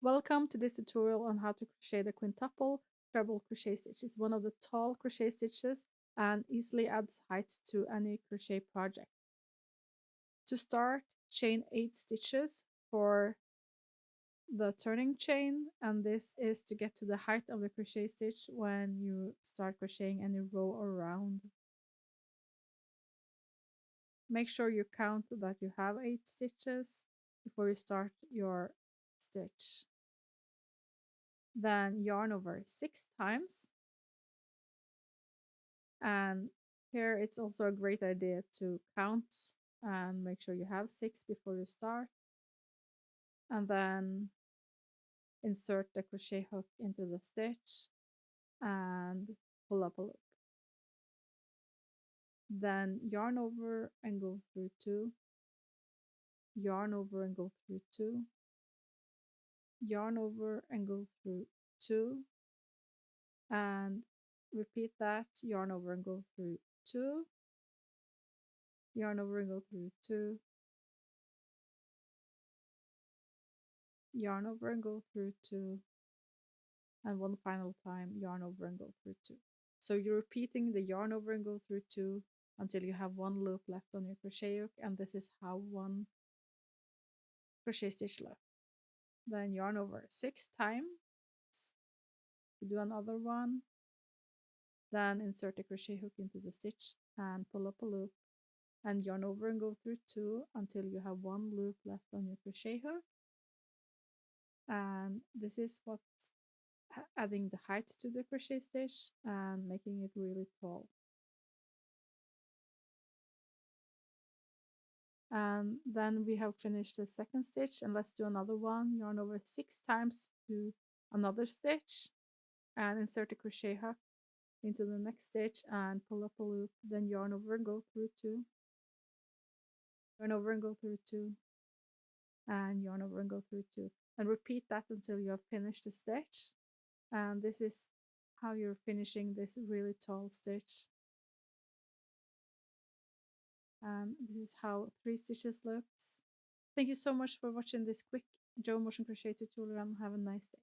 Welcome to this tutorial on how to crochet the quintuple treble crochet stitch. It's one of the tall crochet stitches and easily adds height to any crochet project. To start, chain 8 stitches for the turning chain, and this is to get to the height of the crochet stitch when you start crocheting any row or round. Make sure you count that you have 8 stitches before you start your stitch. Then yarn over 6 times. And here it's also a great idea to count and make sure you have 6 before you start. And then insert the crochet hook into the stitch and pull up a loop. Then yarn over and go through 2. Yarn over and go through 2. Yarn over and go through 2. And repeat that, yarn over and go through 2. Yarn over and go through 2. Yarn over and go through 2, and one final time yarn over and go through 2. So you're repeating the yarn over and go through 2 until you have 1 loop left on your crochet hook, and this is how 1 crochet stitch left. Then yarn over 6 times, do another one, then insert the crochet hook into the stitch and pull up a loop, and yarn over and go through 2 until you have 1 loop left on your crochet hook. And this is what's adding the height to the crochet stitch and making it really tall. And then we have finished the second stitch, and let's do another one. Yarn over 6 times, do another stitch and insert a crochet hook into the next stitch and pull up a loop, then yarn over and go through 2, yarn over and go through 2, and yarn over and go through 2, and repeat that until you have finished the stitch. And this is how you're finishing this really tall stitch. And this is how 3 stitches looks. Thank you so much for watching this quick Joe motion crochet tutorial, and have a nice day.